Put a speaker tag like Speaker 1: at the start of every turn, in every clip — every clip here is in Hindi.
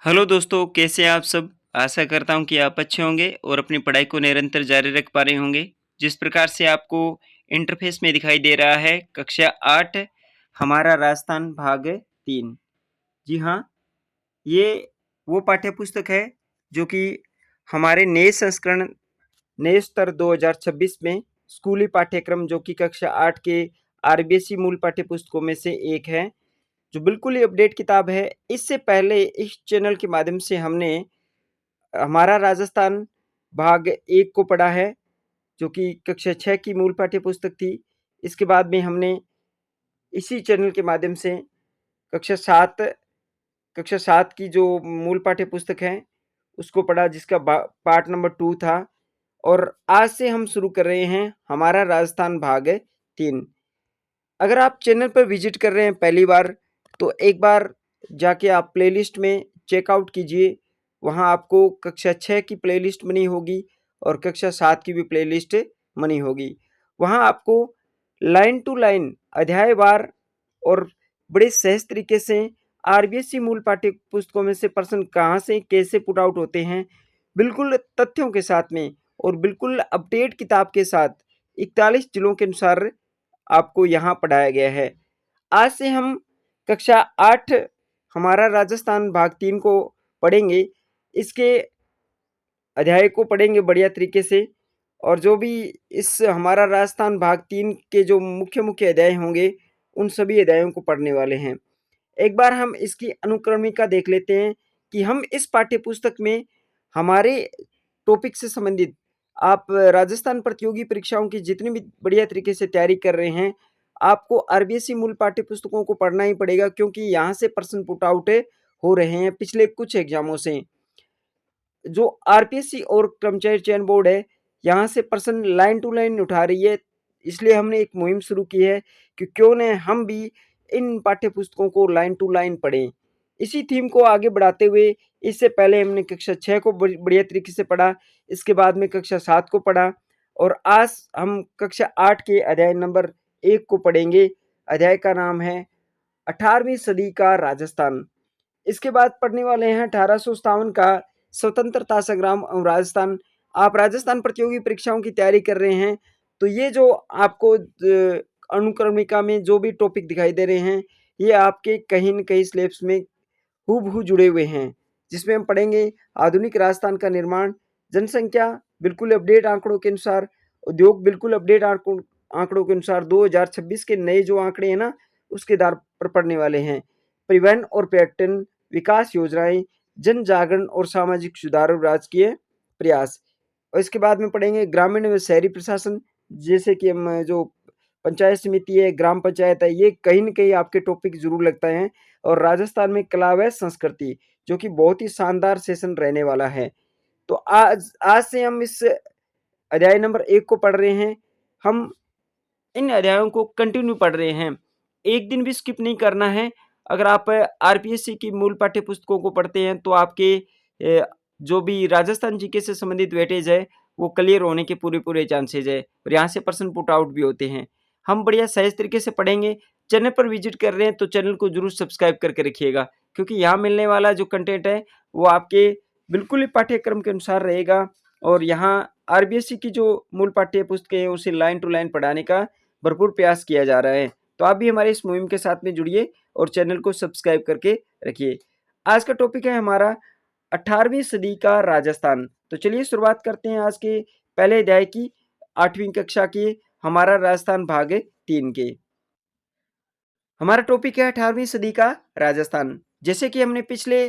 Speaker 1: हेलो दोस्तों, कैसे हैं आप सब? आशा करता हूँ कि आप अच्छे होंगे और अपनी पढ़ाई को निरंतर जारी रख पा रहे होंगे। जिस प्रकार से आपको इंटरफ़ेस में दिखाई दे रहा है कक्षा 8 हमारा राजस्थान भाग 3। जी हाँ, ये वो पाठ्य पुस्तक है जो कि हमारे नए संस्करण नए स्तर 2026 में स्कूली पाठ्यक्रम जो कि कक्षा 8 के आरबीएसई मूल पाठ्य पुस्तकों में से एक है, जो बिल्कुल ही अपडेट किताब है। इससे पहले इस चैनल के माध्यम से हमने हमारा राजस्थान भाग 1 को पढ़ा है, जो कि कक्षा 6 की मूल पाठ्य पुस्तक थी। इसके बाद में हमने इसी चैनल के माध्यम से कक्षा 7 कक्षा 7 की जो मूल पाठ्य पुस्तक है, उसको पढ़ा, जिसका पार्ट नंबर 2 था। और आज से हम शुरू कर रहे हैं हमारा राजस्थान भाग 3। अगर आप चैनल पर विजिट कर रहे हैं पहली बार, तो एक बार जाके आप प्लेलिस्ट में चेकआउट कीजिए। वहाँ आपको कक्षा 6 की प्लेलिस्ट बनी होगी और कक्षा 7 की भी प्लेलिस्ट बनी होगी। वहाँ आपको लाइन टू लाइन अध्यायवार और बड़े सहज तरीके से आरबीएसई मूल पाठ्य पुस्तकों में से प्रश्न कहाँ से कैसे पुट आउट होते हैं, बिल्कुल तथ्यों के साथ में और बिल्कुल अपडेट किताब के साथ 41 जिलों के अनुसार आपको यहाँ पढ़ाया गया है। आज से हम कक्षा 8 हमारा राजस्थान भाग 3 को पढ़ेंगे। इसके अध्याय को पढ़ेंगे बढ़िया तरीके से, और जो भी इस हमारा राजस्थान भाग 3 के जो मुख्य अध्याय होंगे, उन सभी अध्यायों को पढ़ने वाले हैं। एक बार हम इसकी अनुक्रमिका देख लेते हैं कि हम इस पाठ्य पुस्तक में हमारे टॉपिक से संबंधित आप राजस्थान प्रतियोगी परीक्षाओं की जितनी भी बढ़िया तरीके से तैयारी कर रहे हैं, आपको आरबीएसई मूल पाठ्य पुस्तकों को पढ़ना ही पड़ेगा, क्योंकि यहाँ से प्रश्न पुट आउट हो रहे हैं पिछले कुछ एग्जामों से। जो आरपीएससी और कर्मचारी चयन बोर्ड है, यहाँ से प्रश्न लाइन टू लाइन उठा रही है। इसलिए हमने एक मुहिम शुरू की है कि क्यों न हम भी इन पाठ्य पुस्तकों को लाइन टू लाइन पढ़ें। इसी थीम को आगे बढ़ाते हुए इससे पहले हमने कक्षा 6 को बढ़िया तरीके से पढ़ा, इसके बाद में कक्षा 7 को पढ़ा, और आज हम कक्षा 8 के अध्याय नंबर 1 को पढ़ेंगे। अध्याय का नाम है 18वीं सदी का राजस्थान। इसके बाद पढ़ने वाले हैं 1857 का स्वतंत्रता संग्राम और राजस्थान। आप राजस्थान प्रतियोगी परीक्षाओं की तैयारी कर रहे हैं, तो ये जो आपको अनुक्रमिका में जो भी टॉपिक दिखाई दे रहे हैं, ये आपके कहीं न कहीं सिलेबस में हूबहू जुड़े हुए हैं। जिसमें हम पढ़ेंगे आधुनिक राजस्थान का निर्माण, जनसंख्या बिल्कुल अपडेट आंकड़ों के अनुसार, उद्योग बिल्कुल अपडेट आंकड़ों के अनुसार 2026 के नए जो आंकड़े हैं ना, उसके आधार पर पढ़ने वाले हैं। परिवहन और पर्यटन, विकास योजनाएं, जन जागरण और सामाजिक सुधार और राजकीय प्रयास। और इसके बाद में पढ़ेंगे ग्रामीण व शहरी प्रशासन, जैसे कि हम जो पंचायत समिति है, ग्राम पंचायत है, ये कहीं न कहीं आपके टॉपिक ज़रूर लगता है। और राजस्थान में कला व संस्कृति, जो कि बहुत ही शानदार सेशन रहने वाला है। तो आज आज से हम इस अध्याय नंबर 1 को पढ़ रहे हैं। हम इन अध्यायों को कंटिन्यू पढ़ रहे हैं, एक दिन भी स्किप नहीं करना है। अगर आप आरपीएससी की मूल पाठ्य पुस्तकों को पढ़ते हैं, तो आपके जो भी राजस्थान जीके से संबंधित वेटेज है, वो क्लियर होने के पूरे चांसेज है, और यहाँ से प्रश्न पुट आउट भी होते हैं। हम बढ़िया सहज तरीके से पढ़ेंगे। चैनल पर विजिट कर रहे हैं तो चैनल को जरूर सब्सक्राइब करके रखिएगा, क्योंकि यहाँ मिलने वाला जो कंटेंट है वो आपके बिल्कुल ही पाठ्यक्रम के अनुसार रहेगा। और यहाँ आरबीएससी की जो मूल पाठ्य पुस्तकें हैं, उसे लाइन टू लाइन पढ़ाने का भरपूर प्रयास किया जा रहा है। तो आप भी हमारे इस मुहिम के साथ में जुड़िए और चैनल को सब्सक्राइब करके रखिए। आज का टॉपिक है हमारा 18वीं सदी का राजस्थान। तो चलिए शुरुआत करते हैं आज के पहले अध्याय की, 8वीं कक्षा के हमारा राजस्थान भाग 3 के। हमारा टॉपिक है 18वीं सदी का राजस्थान। जैसे कि हमने पिछले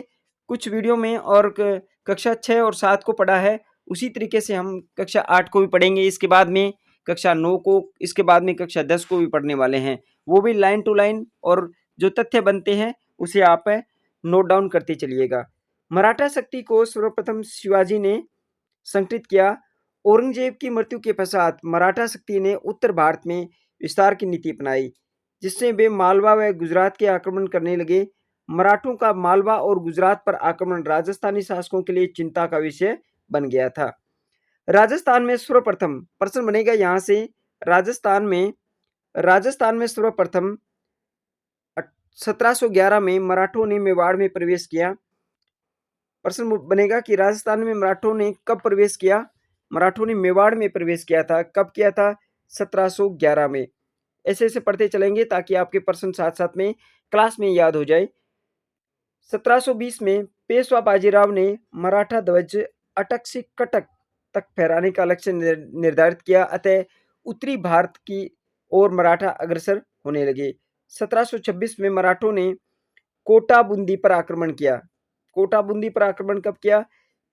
Speaker 1: कुछ वीडियो में और कक्षा 6 और 7 को पढ़ा है, उसी तरीके से हम कक्षा 8 को भी पढ़ेंगे। इसके बाद में कक्षा 9 को, इसके बाद में कक्षा 10 को भी पढ़ने वाले हैं। वो भी लाइन टू लाइन, और जो तथ्य बनते हैं उसे आप नोट डाउन करते चलिएगा। मराठा शक्ति को सर्वप्रथम शिवाजी ने संगठित किया। औरंगजेब की मृत्यु के पश्चात मराठा शक्ति ने उत्तर भारत में विस्तार की नीति अपनाई, जिससे वे मालवा व गुजरात के आक्रमण करने लगे। मराठों का मालवा और गुजरात पर आक्रमण राजस्थानी शासकों के लिए चिंता का विषय बन गया था। राजस्थान में सर्वप्रथम प्रश्न बनेगा यहाँ से, राजस्थान में सर्वप्रथम 1711 में मराठों ने मेवाड़ में प्रवेश किया।
Speaker 2: प्रश्न बनेगा कि राजस्थान में मराठों ने कब प्रवेश किया। मराठों ने मेवाड़ में प्रवेश किया था। कब किया था? 1711 में। ऐसे ऐसे पढ़ते चलेंगे ताकि आपके प्रश्न साथ साथ में क्लास में याद हो जाए। 1720 में पेशवा बाजीराव ने मराठा ध्वज अटक से कटक तक फहराने का लक्ष्य निर्धारित किया, अतः उत्तरी भारत की ओर मराठा अग्रसर होने लगे। 1726 में मराठों ने कोटा बूंदी पर आक्रमण किया। कोटा बूंदी पर आक्रमण कब किया?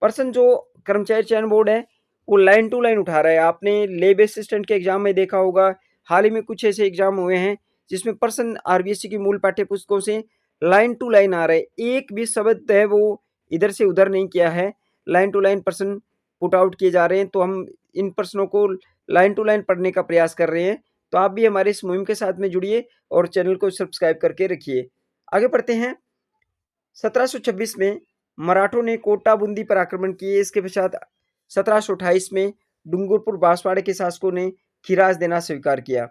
Speaker 2: पर्सन जो कर्मचारी चयन बोर्ड है वो लाइन टू लाइन उठा रहा है। आपने लेब असिस्टेंट के एग्जाम में देखा होगा, हाल ही में कुछ ऐसे एग्जाम हुए हैं जिसमें पर्सन आरबीएससी की मूल पाठ्य पुस्तकों से लाइन टू लाइन आ रहे, एक भी शब्द है वो इधर से उधर नहीं किया है, line to line person put out किए जा रहे हैं। तो हम इन प्रश्नों को लाइन टू लाइन पढ़ने का प्रयास कर रहे हैं। तो आप भी हमारे इस मुहिम के साथ में जुड़िए और चैनल को सब्सक्राइब करके रखिए। आगे बढ़ते हैं। 1726 में मराठों ने कोटा बूंदी पर आक्रमण किए। इसके पश्चात 1728 में डूंगरपुर बांसवाड़े के शासकों ने खिराज देना स्वीकार किया।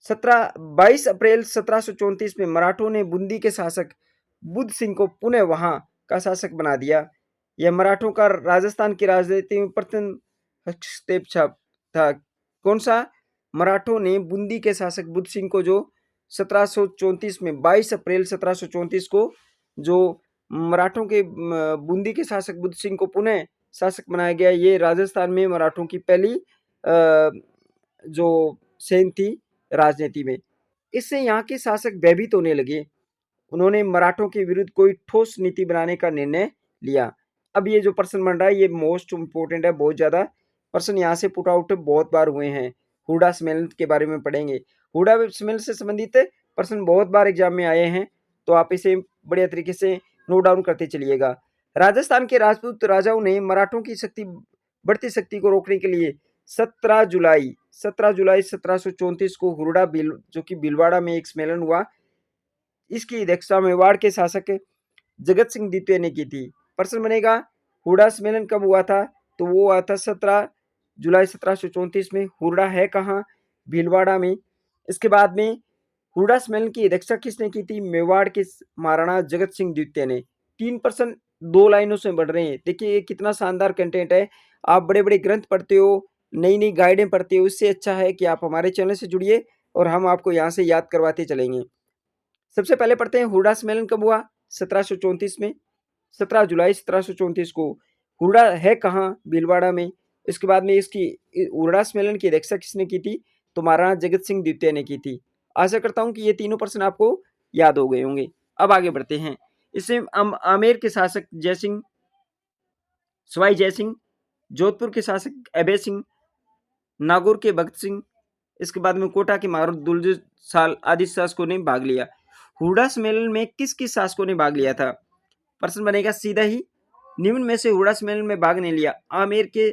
Speaker 2: 22 अप्रैल 1734 में मराठों ने बूंदी के शासक बुद्ध सिंह को पुनः वहां का शासक बना दिया। यह मराठों का राजस्थान की राजनीति में प्रथम हस्तक्षेप था। कौन सा? मराठों ने बूंदी के शासक बुद्ध सिंह को जो 1734 में 22 अप्रैल 1734 को जो मराठों के बूंदी के शासक बुद्ध सिंह को पुनः शासक बनाया गया। ये राजस्थान में मराठों की पहली जो सेन थी राजनीति में। इससे यहाँ के शासक भयभीत होने लगे। उन्होंने मराठों के विरुद्ध कोई ठोस नीति बनाने का निर्णय लिया। अब ये जो प्रश्न बन रहा है ये मोस्ट इम्पोर्टेंट है, बहुत ज्यादा प्रश्न यहाँ से पुट आउट बहुत बार हुए हैं। हुडा सम्मेलन के बारे में पढ़ेंगे। हुडा सम्मेलन से संबंधित प्रश्न बहुत बार एग्जाम में आए हैं, तो आप इसे बढ़िया तरीके से नोट डाउन करते चलिएगा। राजस्थान के राजपूत राजाओं ने मराठों की बढ़ती शक्ति को रोकने के लिए 17 जुलाई 1734 को हुरडा जो कि भीलवाड़ा में एक सम्मेलन हुआ, इसकी अध्यक्षता मेवाड़ के शासक जगत सिंह द्वितीय ने की थी। प्रश्न बनेगा हुरडा सम्मेलन कब हुआ था? तो वो हुआ था 17 जुलाई 1734 में। हुरडा है कहाँ? भीलवाड़ा में। इसके बाद में हुरडा सम्मेलन की अध्यक्षता किसने की थी? मेवाड़ के महाराणा जगत सिंह द्वितीय ने। 3 प्रश्न 2 लाइनों से बढ़ रहे हैं। देखिए ये कितना शानदार कंटेंट है। आप बड़े बड़े ग्रंथ पढ़ते हो, नई नई गाइडें पढ़ते हो, इससे अच्छा है कि आप हमारे चैनल से जुड़िए और हम आपको यहाँ से याद करवाते चलेंगे। सबसे पहले पढ़ते हैं हुरडा सम्मेलन कब हुआ? 1734 में। 17 जुलाई 1734 को। हुरडा है कहाँ? भीलवाड़ा में। इसके बाद में इसकी हुरडा सम्मेलन की अध्यक्षता किसने की थी? तो महाराणा जगत सिंह द्वितीय ने की थी। आशा करता हूं कि ये तीनों प्रश्न आपको याद हो गए होंगे। अब आगे बढ़ते हैं। इससे आमेर के शासक जयसिंह, सवाई जयसिंह, जोधपुर के शासक अभय सिंह, नागौर के भगत सिंह, इसके बाद में कोटा के महाराज दुलजु साल आदि शासकों ने भाग लिया। हुरडा सम्मेलन में किस किस शासकों ने भाग लिया था? प्रश्न बनेगा सीधा ही, निम्न में से हुरडा सम्मेलन में भाग नहीं लिया। आमेर के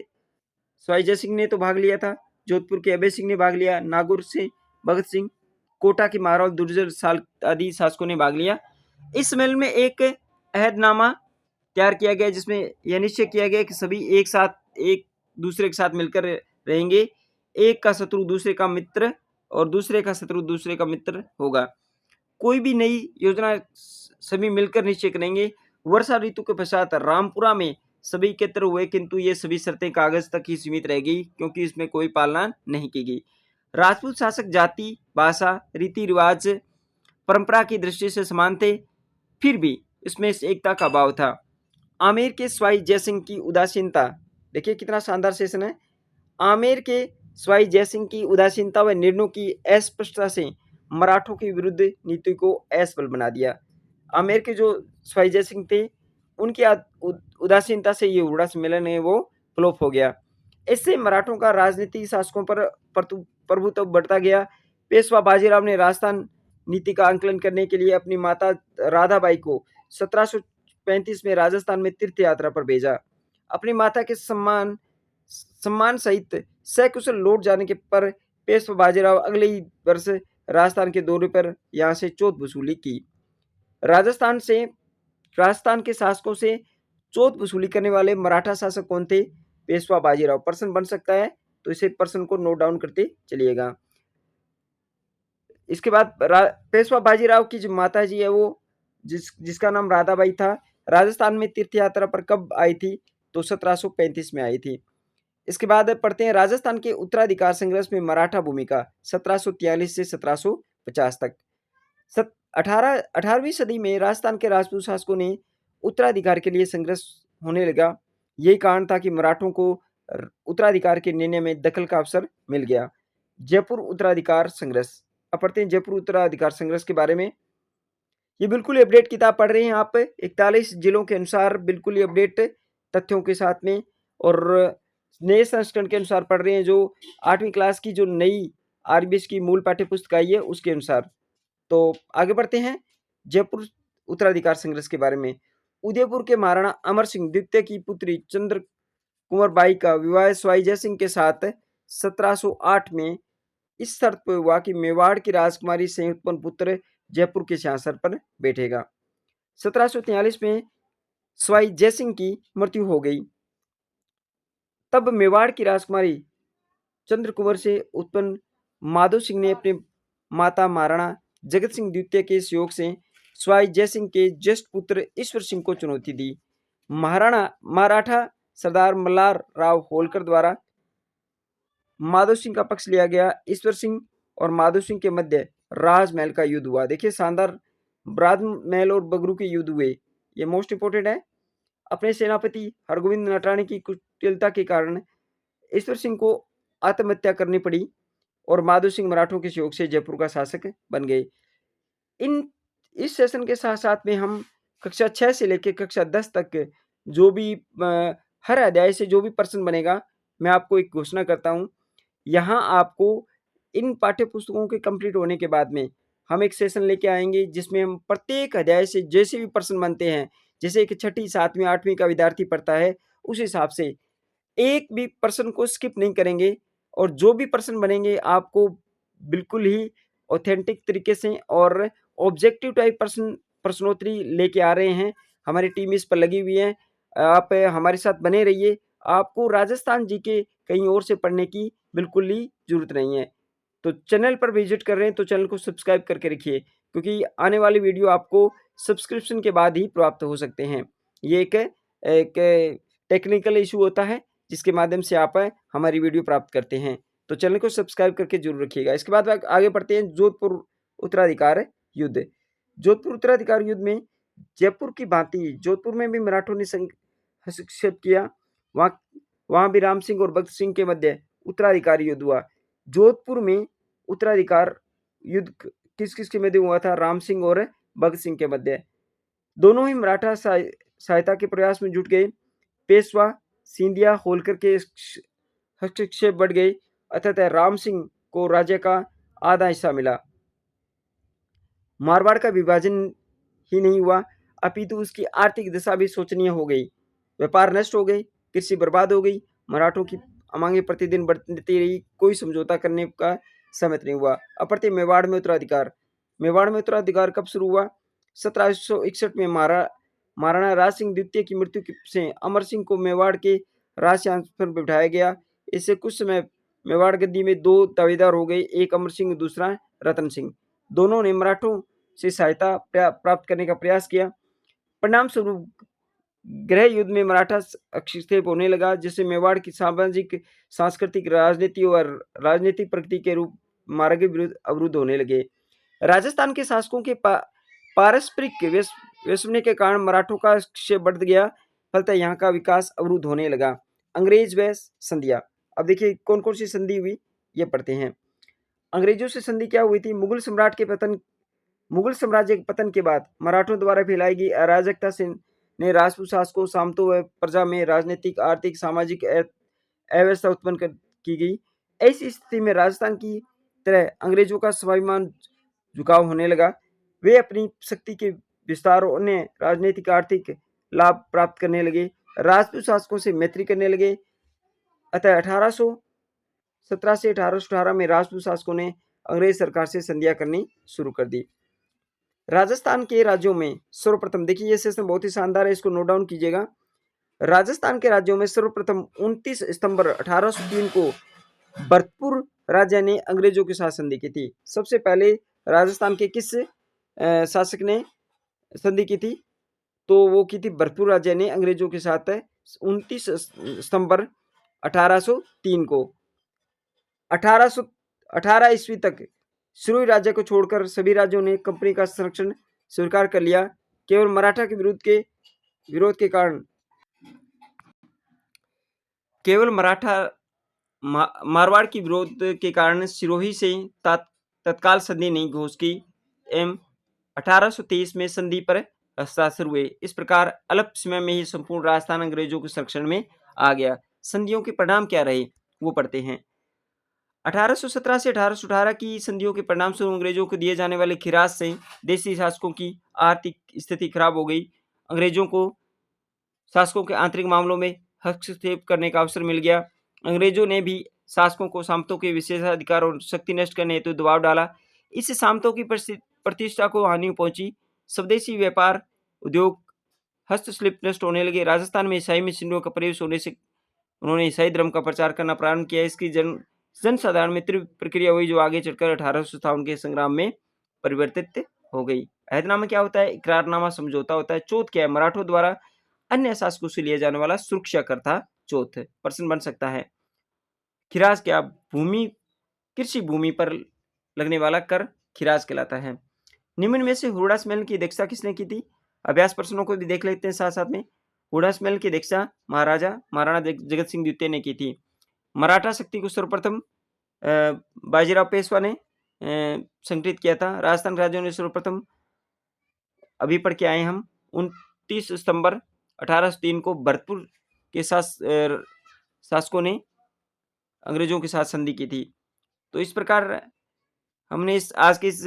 Speaker 2: सवाई जय सिंह ने तो भाग लिया था, जोधपुर के अभय सिंह ने भाग लिया, नागौर से भगत सिंह, कोटा के महाराज दुर्जर साल आदि शासकों ने भाग लिया। इस सम्मेलन में एक अहदनामा तैयार किया गया जिसमें यह निश्चय किया गया कि सभी एक साथ एक दूसरे के साथ मिलकर रहेंगे। एक का शत्रु दूसरे का मित्र और दूसरे का शत्रु दूसरे का मित्र होगा। कोई भी नई योजना सभी मिलकर निश्चय करेंगे। वर्षा ऋतु के पश्चात रामपुरा में सभी एकत्र हुए, किंतु ये सभी शर्तें कागज तक ही सीमित रह गई क्योंकि इसमें कोई पालना नहीं की गई। राजपूत शासक जाति, भाषा, रीति रिवाज, परंपरा की दृष्टि से समान थे, फिर भी इसमें एकता का अभाव था। आमेर के सवाई जयसिंह की उदासीनता, देखिए कितना शानदार सेशन है। आमेर के सवाई जयसिंह की उदासीनता व निर्णयों की अस्पष्टता से मराठों के विरुद्ध नीति को असफल बना दिया। आमेर के जो सवाई जयसिंह थे उनकी उदासीनता से ये हुरडा सम्मेलन है वो फ्लॉप हो गया। इससे मराठों का राजनीतिक शासकों पर प्रभुत्व बढ़ता गया। पेशवा बाजीराव ने राजस्थान नीति का आंकलन करने के लिए अपनी माता राधाबाई को 1735 में राजस्थान में तीर्थ यात्रा पर भेजा। अपनी माता के सम्मान सहित सकुशल लौट जाने के पर पेशवा बाजीराव अगले ही वर्ष राजस्थान के दौरे पर यहाँ से चौथ वसूली की। राजस्थान के शासकों से चौथ वसूली करने वाले मराठा शासक कौन थे? पेशवा बाजीराव। प्रश्न बन सकता है तो इसे प्रश्न को नोट डाउन करते चलिएगा। इसके बाद पेशवा बाजीराव की जो माता जी है वो जिसका नाम राधाबाई था, राजस्थान में तीर्थ यात्रा पर कब आई थी? तो 1735 में आई थी। इसके बाद पढ़ते हैं राजस्थान के उत्तराधिकार संघर्ष में मराठा भूमिका 1743 से 1750 तक। 18वीं सदी में राजस्थान के राजपूत शासकों ने उत्तराधिकार के लिए संघर्ष होने लगा। यही कारण था कि मराठों को उत्तराधिकार के निर्णय में दखल का अवसर मिल गया। जयपुर उत्तराधिकार संघर्ष। अब पढ़ते हैं जयपुर उत्तराधिकार संघर्ष के बारे में। ये बिल्कुल ही अपडेट किताब पढ़ रहे हैं आप 41 जिलों के अनुसार, बिल्कुल ही अपडेट तथ्यों के साथ में, और नए संस्करण के अनुसार पढ़ रहे हैं, जो 8वीं क्लास की जो नई आरबीएस की मूल पाठ्य पुस्तक आई है उसके अनुसार। तो आगे बढ़ते हैं जयपुर उत्तराधिकार संघर्ष के बारे में। उदयपुर के महाराणा अमर सिंह द्वितीय की पुत्री चंद्र कुंवर बाई का विवाह स्वाई जय सिंह के साथ 1708 में इस शर्त पर हुआ कि मेवाड़ की राजकुमारी से उत्पन्न पुत्र जयपुर के सिंहासन पर बैठेगा। 1743 में स्वाई जय सिंह की मृत्यु हो गई। तब मेवाड़ की राजकुमारी चंद्र कुंवर से उत्पन्न माधो सिंह ने अपने माता महाराणा जगत सिंह द्वितीय के सहयोग से स्वाई जय सिंह के ज्येष्ठ पुत्र ईश्वर सिंह को चुनौती दी। मराठा सरदार मल्हार राव होलकर द्वारा माधो सिंह का पक्ष लिया गया। ईश्वर सिंह और माधो सिंह के मध्य राजमहल का युद्ध हुआ। देखिए शानदार राजमहल और बगरू के युद्ध हुए, ये मोस्ट इंपोर्टेंट है। अपने सेनापति हरगोविंद नटरानी की कुटिलता के कारण ईश्वर सिंह को आत्महत्या करनी पड़ी और माधो सिंह मराठों के सहयोग से जयपुर का शासक बन गए। इस सेशन के साथ साथ में हम कक्षा 6 से लेकर कक्षा 10 तक जो भी हर अध्याय से जो भी प्रश्न बनेगा, मैं आपको एक घोषणा करता हूँ। यहाँ आपको इन पाठ्य पुस्तकों के कंप्लीट होने के बाद में हम एक सेशन लेके आएंगे जिसमें हम प्रत्येक अध्याय से जैसे भी प्रश्न बनते हैं, जैसे कि 6ठी 7वीं 8वीं का विद्यार्थी पढ़ता है, उस हिसाब से एक भी प्रश्न को स्किप नहीं करेंगे और जो भी प्रश्न बनेंगे आपको बिल्कुल ही ऑथेंटिक तरीके से और ऑब्जेक्टिव टाइप प्रश्नोत्तरी लेके आ रहे हैं। हमारी टीम इस पर लगी हुई है, आप हमारे साथ बने रहिए। आपको राजस्थान जी के कहीं और से पढ़ने की बिल्कुल ही जरूरत नहीं है। तो चैनल पर विजिट कर रहे हैं तो चैनल को सब्सक्राइब करके रखिए, क्योंकि आने वाली वीडियो आपको सब्सक्रिप्शन के बाद ही प्राप्त हो सकते हैं। ये एक टेक्निकल इशू होता है जिसके माध्यम से आप हमारी वीडियो प्राप्त करते हैं। तो चैनल को सब्सक्राइब करके जरूर रखिएगा। इसके बाद आगे बढ़ते हैं जोधपुर उत्तराधिकार युद्ध। जोधपुर उत्तराधिकार युद्ध में जयपुर की भांति जोधपुर में भी मराठों ने हस्तक्षेप किया। वहां भी राम सिंह और भगत सिंह के मध्य उत्तराधिकारी युद्ध हुआ। जोधपुर में उत्तराधिकार युद्ध किस किस के मध्य हुआ था? राम सिंह और भगत सिंह के मध्य। दोनों ही मराठा सहायता के प्रयास में जुट गए। पेशवा सिंधिया होलकर के हस्तक्षेप बढ़ गए, अतः राम सिंह को राज्य का आधा हिस्सा मिला। मारवाड़ का विभाजन ही नहीं हुआ, अपितु उसकी आर्थिक दशा भी शोचनीय हो गई। व्यापार नष्ट हो गए, कृषि बर्बाद हो गई, मराठों की मांगे प्रतिदिन बढ़ती रही, कोई समझौता करने का सहमत नहीं हुआ। अपरते मेवाड़ में उत्तराधिकार। मेवाड़ में उत्तराधिकार कब शुरू हुआ? 1761 में महाराणा राज सिंह द्वितीय की मृत्यु से अमर सिंह को मेवाड़ के राज सिंहासन पर बिठाया गया। इससे कुछ समय मेवाड़ गद्दी में दो दावेदार हो गए, एक अमर सिंह, दूसरा रतन सिंह। दोनों ने मराठों से सहायता प्राप्त करने का प्रयास किया। परिणाम स्वरूप गृह युद्ध में मराठा हस्तक्षेप होने लगा, जिससे मेवाड़ की सामाजिक, सांस्कृतिक, राजनीति और राजनीतिक प्रगति के रूप मार्ग विरुद्ध अवरुद्ध होने लगे। राजस्थान के शासकों के पारस्परिक वैषम्य के कारण मराठों का हस्तक्षेप बढ़ गया, फलतः यहाँ का विकास अवरुद्ध होने लगा। अंग्रेज व संधियां। अब देखिए कौन कौन सी संधि हुई, ये पढ़ते हैं। अंग्रेजों से संधि क्या हुई थी? मुगल साम्राज्य के पतन के बाद मराठों द्वारा फैलाई गई अराजकता से ने राजपूत शासकों, सामंतों व प्रजा में राजनीतिक, आर्थिक, सामाजिक अव्यवस्था उत्पन्न की गई। ऐसी स्थिति में राजस्थान की तरह अंग्रेजों का स्वाभिमान झुकाव होने लगा। वे अपनी शक्ति के विस्तार और अन्य राजनीतिक, आर्थिक लाभ प्राप्त करने लगे, राजपूत शासकों से मैत्री करने लगे। अतः 1817 से 1818 में राजपूत शासकों ने अंग्रेज सरकार से संधियां करनी शुरू कर दी। राजस्थान के राज्यों में सर्वप्रथम, देखिए ये सेशन बहुत ही शानदार है, इसको नोट डाउन कीजिएगा। राजस्थान के राज्यों में सर्वप्रथम 29 सितंबर 1803 को भरतपुर राजा ने अंग्रेजों के साथ संधि की थी। सबसे पहले राजस्थान के किस शासक ने संधि की थी? तो वो की थी भरतपुर राजा ने अंग्रेजों के साथ 29 सितंबर 1803 को। 1818 ईस्वी तक सिरोही राज्य को छोड़कर सभी राज्यों ने कंपनी का संरक्षण स्वीकार कर लिया। केवल मराठा के विरोध के कारण केवल मारवाड़ के विरोध के कारण सिरोही से तत्काल संधि नहीं घोषित की एवं 1823 में संधि पर हस्ताक्षर हुए। इस प्रकार अल्प समय में ही संपूर्ण राजस्थान अंग्रेजों के संरक्षण में आ गया। संधियों के परिणाम क्या रहे वो पढ़ते हैं। 1817 से 1818 की संधियों के परिणाम स्वरूप अंग्रेजों को दिए जाने वाले खिराज से देशी शासकों की आर्थिक स्थिति खराब हो गई। अंग्रेजों को शासकों के आंतरिक मामलों में हस्तक्षेप करने का अवसर मिल गया। अंग्रेजों ने भी शासकों को सामंतों के विशेषाधिकार और शक्ति नष्ट करने हेतु दबाव डाला। इससे सामंतों की प्रतिष्ठा को हानि पहुंची। स्वदेशी व्यापार उद्योग हस्तशिल्प नष्ट होने लगे। राजस्थान में ईसाई मिशनरियों का प्रवेश होने से उन्होंने ईसाई धर्म का प्रचार करना प्रारंभ किया। इसकी जनसाधारण में तीव्र प्रक्रिया हुई जो आगे चलकर 1857 के संग्राम में परिवर्तित हो गई। अहदनामा क्या होता है? इकरारनामा समझौता होता है। चौथ क्या है? मराठों द्वारा अन्य शासकों से लिया जाने वाला सुरक्षा कर था चौथ। प्रश्न बन सकता है। खिराज क्या? कृषि भूमि पर लगने वाला कर खिराज कहलाता है। निम्न में से हुरडा सम्मेलन की अध्यक्षता किसने की थी? अभ्यास प्रश्नों को भी देख लेते हैं साथ साथ में। हुरडा सम्मेलन की अध्यक्षता महाराणा जगत सिंह द्वितीय ने की थी। मराठा शक्ति को सर्वप्रथम बाजीराव पेशवा ने संगठित किया था। राजस्थान राज्यों ने सर्वप्रथम अभी पढ़ के आए हम 29 सितंबर 1803 को भरतपुर के शासकों ने अंग्रेजों के साथ संधि की थी। तो इस प्रकार हमने आज के इस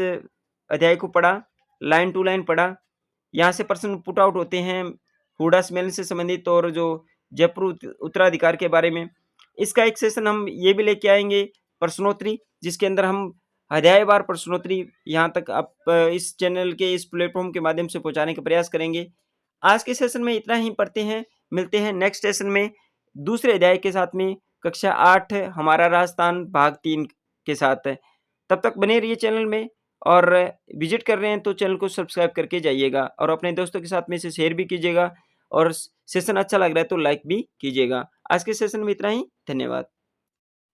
Speaker 2: अध्याय को पढ़ा, लाइन टू लाइन पढ़ा। यहाँ से प्रश्न पुट आउट होते हैं हुरडा सम्मेलन से संबंधित और जो जयपुर उत्तराधिकार के बारे में। इसका एक सेशन हम ये भी लेके आएंगे प्रश्नोत्तरी, जिसके अंदर हम अध्यायवार प्रश्नोत्तरी यहाँ तक आप इस चैनल के इस प्लेटफॉर्म के माध्यम से पहुँचाने का प्रयास करेंगे। आज के सेशन में इतना ही पढ़ते हैं। मिलते हैं नेक्स्ट सेशन में दूसरे अध्याय के साथ में, कक्षा 8 हमारा राजस्थान भाग 3 के साथ। तब तक बने रहिए चैनल में और विजिट कर रहे हैं तो चैनल को सब्सक्राइब करके जाइएगा और अपने दोस्तों के साथ में इसे शेयर भी कीजिएगा और सेशन अच्छा लग रहा है तो लाइक भी कीजिएगा। आज के सेशन में इतना ही। धन्यवाद।